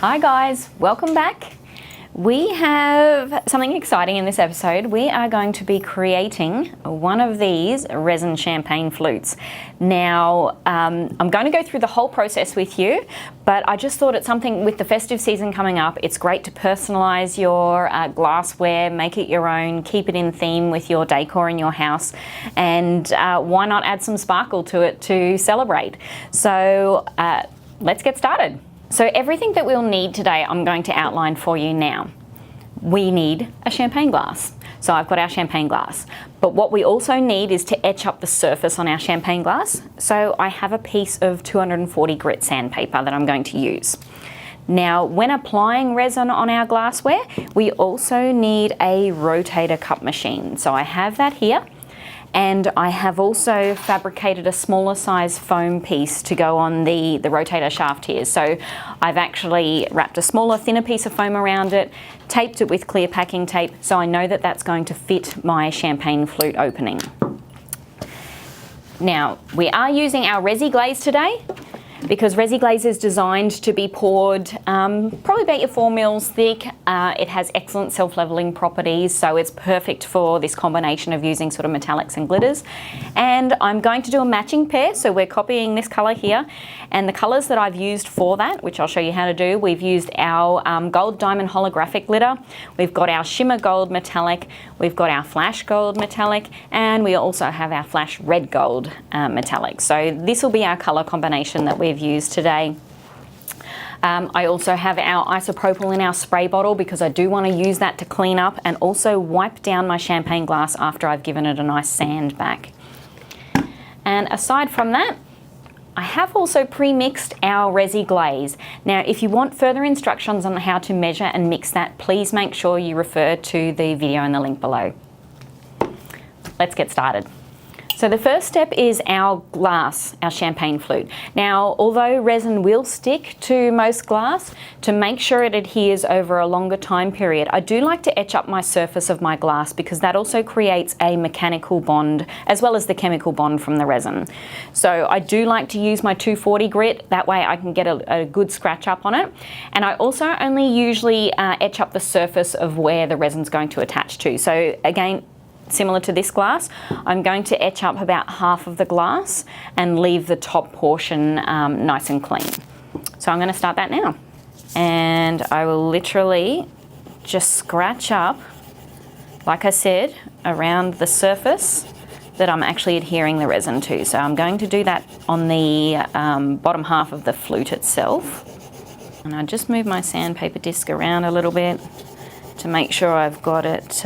Hi guys, welcome back. We have something exciting in this episode. We are going to be creating one of these resin champagne flutes. Now, I'm going to go through the whole process with you, but I just thought it's something with the festive season coming up. It's great to personalize your glassware, make it your own, keep it in theme with your decor in your house, and why not add some sparkle to it to celebrate? So let's get started. So everything that we'll need today, I'm going to outline for you now. We need a champagne glass. So I've got our champagne glass. But what we also need is to etch up the surface on our champagne glass. So I have a piece of 240 grit sandpaper that I'm going to use. Now, when applying resin on our glassware, we also need a rotator cup machine. So I have that here. And I have also fabricated a smaller size foam piece to go on the rotator shaft here. So I've actually wrapped a smaller, thinner piece of foam around it, taped it with clear packing tape, so I know that that's going to fit my champagne flute opening. Now, we are using our Resi Glaze today, because Resi Glaze is designed to be poured probably about your 4 mils thick. It has excellent self-leveling properties, so it's perfect for this combination of using sort of metallics and glitters. And I'm going to do a matching pair, so we're copying this color here. And the colors that I've used for that, which I'll show you how to do, we've used our gold diamond holographic glitter, we've got our shimmer gold metallic, we've got our flash gold metallic, and we also have our flash red gold metallic. So this will be our color combination that we've used today. I also have our isopropyl in our spray bottle because I do want to use that to clean up and also wipe down my champagne glass after I've given it a nice sand back. And aside from that, I have also pre-mixed our Resi Glaze. Now, if you want further instructions on how to measure and mix that, please make sure you refer to the video in the link below. Let's get started. So the first step is our glass, our champagne flute. Now, although resin will stick to most glass, to make sure it adheres over a longer time period, I do like to etch up my surface of my glass because that also creates a mechanical bond as well as the chemical bond from the resin. So I do like to use my 240 grit, that way I can get a good scratch up on it. And I also only usually etch up the surface of where the resin's going to attach to. So again, similar to this glass, I'm going to etch up about half of the glass and leave the top portion nice and clean. So I'm going to start that now. And I will literally just scratch up, like I said, around the surface that I'm actually adhering the resin to. So I'm going to do that on the bottom half of the flute itself. And I just move my sandpaper disc around a little bit to make sure I've got it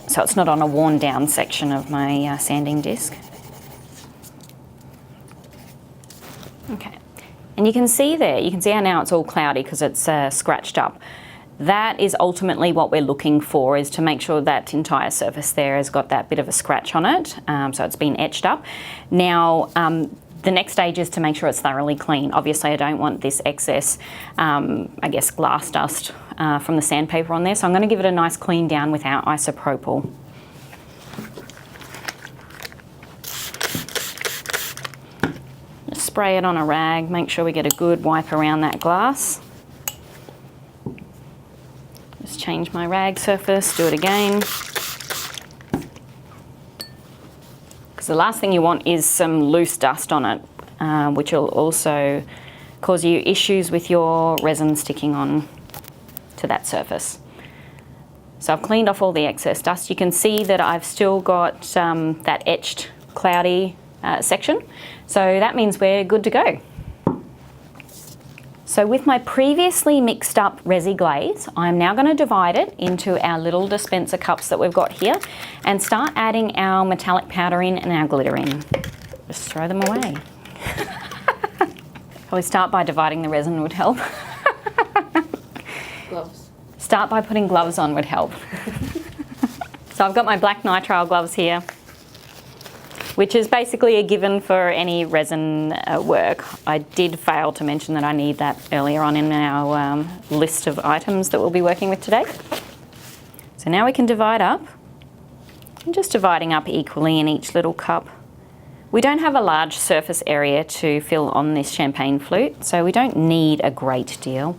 so it's not on a worn down section of my sanding disc. Okay, and you can see there, you can see how now it's all cloudy because it's scratched up. That is ultimately what we're looking for, is to make sure that entire surface there has got that bit of a scratch on it, so it's been etched up. Now, the next stage is to make sure it's thoroughly clean. Obviously, I don't want this excess, I guess, glass dust from the sandpaper on there. So I'm going to give it a nice clean down with our isopropyl. Just spray it on a rag, make sure we get a good wipe around that glass. Just change my rag surface, do it again. Because the last thing you want is some loose dust on it, which will also cause you issues with your resin sticking on to that surface. So I've cleaned off all the excess dust. You can see that I've still got that etched cloudy section. So that means we're good to go. So with my previously mixed up Resi Glaze, I'm now going to divide it into our little dispenser cups that we've got here and start adding our metallic powder in and our glitter in. Just throw them away. Probably start by dividing the resin would help. Gloves. Start by putting gloves on would help. So I've got my black nitrile gloves here, which is basically a given for any resin work. I did fail to mention that I need that earlier on in our list of items that we'll be working with today. So now we can divide up. I'm just dividing up equally in each little cup We don't have a large surface area to fill on this champagne flute, so we don't need a great deal.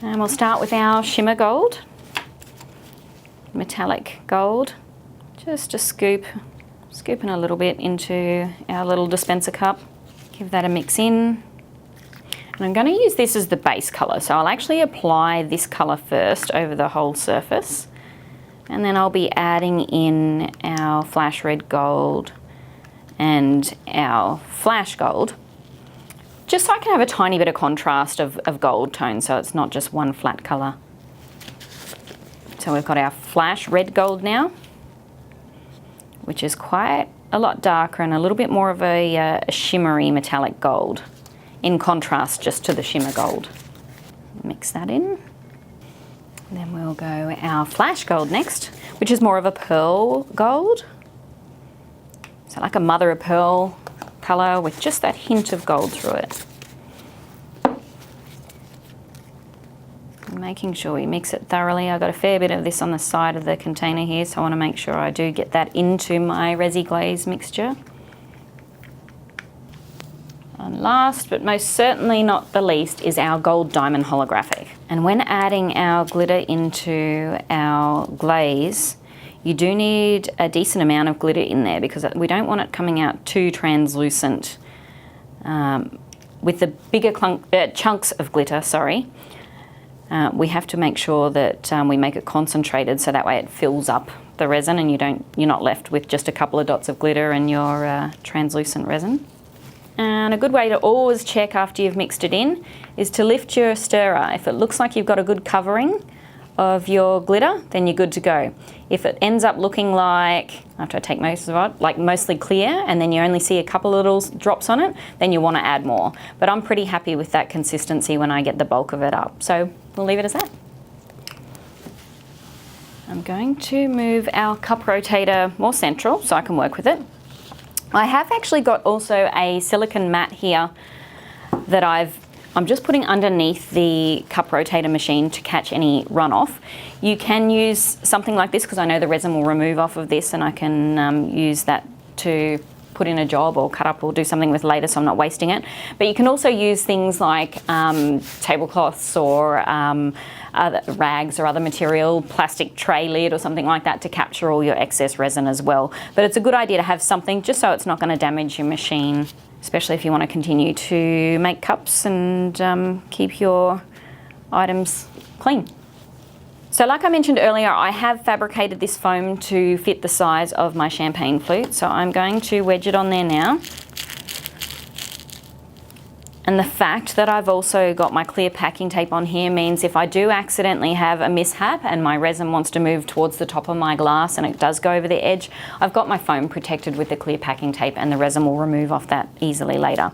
And we'll start with our shimmer gold, metallic gold. Just a scooping a little bit into our little dispenser cup. Give that a mix in. And I'm going to use this as the base colour, so I'll actually apply this colour first over the whole surface, and then I'll be adding in our flash red gold and our flash gold, just so I can have a tiny bit of contrast of gold tone, so it's not just one flat colour. So we've got our flash red gold now, which is quite a lot darker and a little bit more of a shimmery metallic gold, in contrast just to the shimmer gold. Mix that in. Then we'll go our flash gold next, which is more of a pearl gold. So like a mother of pearl colour with just that hint of gold through it. Making sure we mix it thoroughly. I've got a fair bit of this on the side of the container here, so I want to make sure I do get that into my Resi Glaze mixture. And last but most certainly not the least is our gold diamond holographic. And when adding our glitter into our glaze, you do need a decent amount of glitter in there because we don't want it coming out too translucent. With the bigger chunks of glitter, we have to make sure that we make it concentrated so that way it fills up the resin and you're not left with just a couple of dots of glitter in your translucent resin. And a good way to always check after you've mixed it in is to lift your stirrer. If it looks like you've got a good covering of your glitter, then you're good to go. If it ends up looking like, after I take most of it, like mostly clear and then you only see a couple of little drops on it, then you want to add more. But I'm pretty happy with that consistency when I get the bulk of it up. So we'll leave it as that. I'm going to move our cup rotator more central so I can work with it. I have actually got also a silicone mat here that I'm just putting underneath the cup rotator machine to catch any runoff. You can use something like this because I know the resin will remove off of this and I can use that to put in a job or cut up or do something with later so I'm not wasting it. But you can also use things like tablecloths or other rags or other material, plastic tray lid or something like that to capture all your excess resin as well. But it's a good idea to have something just so it's not going to damage your machine, especially if you want to continue to make cups and keep your items clean. So like I mentioned earlier, I have fabricated this foam to fit the size of my champagne flute. So I'm going to wedge it on there now. And the fact that I've also got my clear packing tape on here means if I do accidentally have a mishap and my resin wants to move towards the top of my glass and it does go over the edge, I've got my foam protected with the clear packing tape and the resin will remove off that easily later.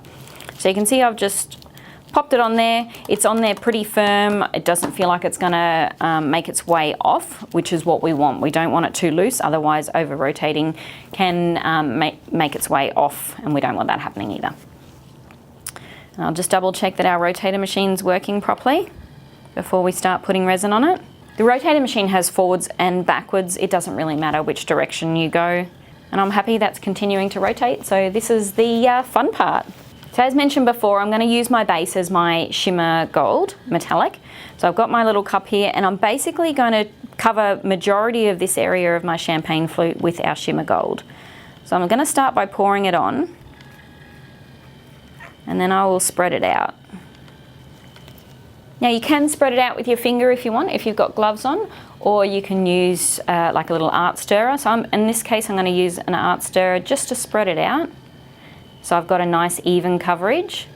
So you can see I've just popped it on there. It's on there pretty firm. It doesn't feel like it's gonna make its way off, which is what we want. We don't want it too loose, otherwise over rotating can make its way off and we don't want that happening either. And I'll just double check that our rotator machine's working properly before we start putting resin on it. The rotator machine has forwards and backwards. It doesn't really matter which direction you go. And I'm happy that's continuing to rotate. So this is the fun part. So as mentioned before, I'm going to use my base as my shimmer gold metallic. So I've got my little cup here and I'm basically going to cover majority of this area of my champagne flute with our shimmer gold. So I'm going to start by pouring it on. And then I will spread it out. Now you can spread it out with your finger if you want, if you've got gloves on, or you can use like a little art stirrer. So in this case I'm going to use an art stirrer just to spread it out. So I've got a nice even coverage.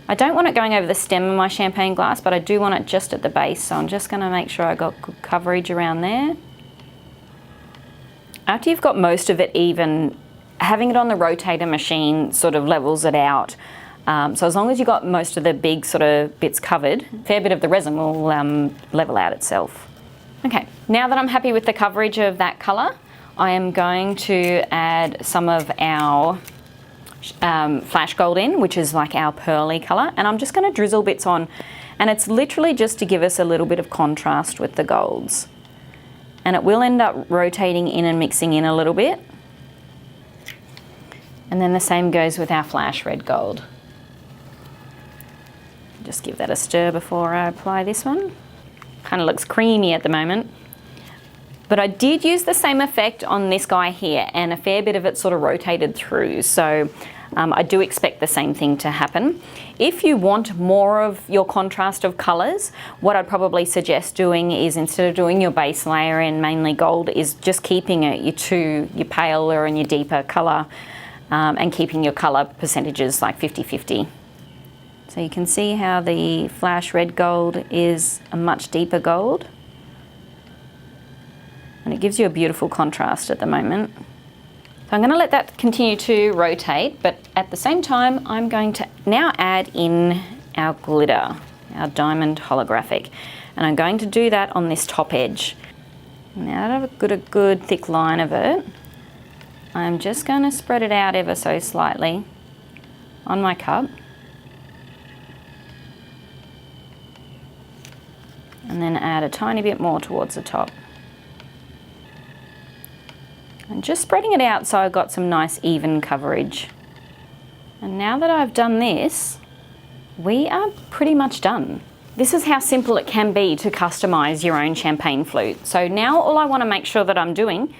I don't want it going over the stem of my champagne glass, but I do want it just at the base. So I'm just going to make sure I got good coverage around there. After you've got most of it even, having it on the rotator machine sort of levels it out. So as long as you've got most of the big sort of bits covered, a fair bit of the resin will level out itself. Okay, now that I'm happy with the coverage of that colour, I am going to add some of our flash gold in, which is like our pearly colour, and I'm just going to drizzle bits on, and it's literally just to give us a little bit of contrast with the golds. and it will end up rotating in and mixing in a little bit. And then the same goes with our flash red gold. Just give that a stir before I apply this one. Kind of looks creamy at the moment. But I did use the same effect on this guy here, and a fair bit of it sort of rotated through. So I do expect the same thing to happen. If you want more of your contrast of colours, what I'd probably suggest doing is, instead of doing your base layer in mainly gold, is just keeping it your paler and your deeper colour, and keeping your colour percentages like 50-50. So you can see how the flash red gold is a much deeper gold. And it gives you a beautiful contrast at the moment. So I'm going to let that continue to rotate, but at the same time I'm going to now add in our glitter, our diamond holographic. And I'm going to do that on this top edge. Now that I've got a good thick line of it, I'm just going to spread it out ever so slightly on my cup. And then add a tiny bit more towards the top. And just spreading it out so I've got some nice even coverage. And now that I've done this, we are pretty much done. This is how simple it can be to customize your own champagne flute. So now all I want to make sure that I'm doing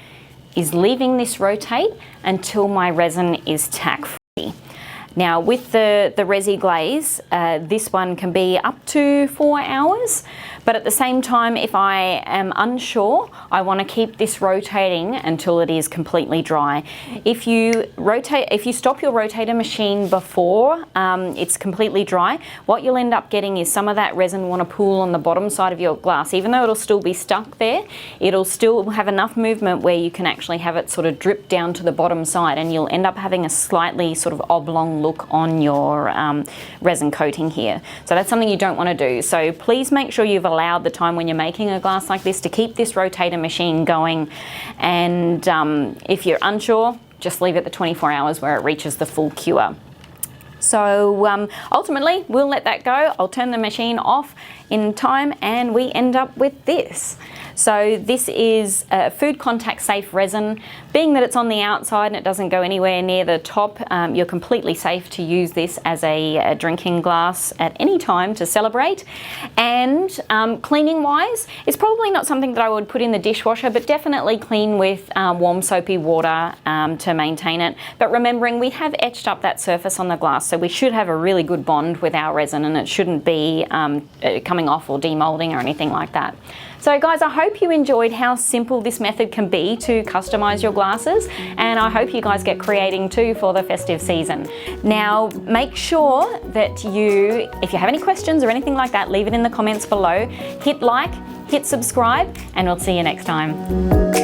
is leaving this rotate until my resin is tack-free. Now with the Resi Glaze, this one can be up to 4 hours, but at the same time, if I am unsure, I want to keep this rotating until it is completely dry. If you stop your rotator machine before it's completely dry, what you'll end up getting is some of that resin want to pool on the bottom side of your glass. Even though it'll still be stuck there, it'll still have enough movement where you can actually have it sort of drip down to the bottom side, and you'll end up having a slightly sort of oblong look on your resin coating here. So that's something you don't want to do. So please make sure you've allowed the time when you're making a glass like this to keep this rotator machine going. And if you're unsure, just leave it the 24 hours where it reaches the full cure. So ultimately, we'll let that go. I'll turn the machine off in time and we end up with this. So this is a food contact safe resin. Being that it's on the outside and it doesn't go anywhere near the top, you're completely safe to use this as a drinking glass at any time to celebrate. And cleaning wise, it's probably not something that I would put in the dishwasher, but definitely clean with warm soapy water to maintain it. But remembering we have etched up that surface on the glass, so we should have a really good bond with our resin and it shouldn't be coming off or demolding or anything like that. So guys, I hope you enjoyed how simple this method can be to customize your glasses, and I hope you guys get creating too for the festive season. Now, make sure that if you have any questions or anything like that, leave it in the comments below. Hit like, hit subscribe, and we'll see you next time.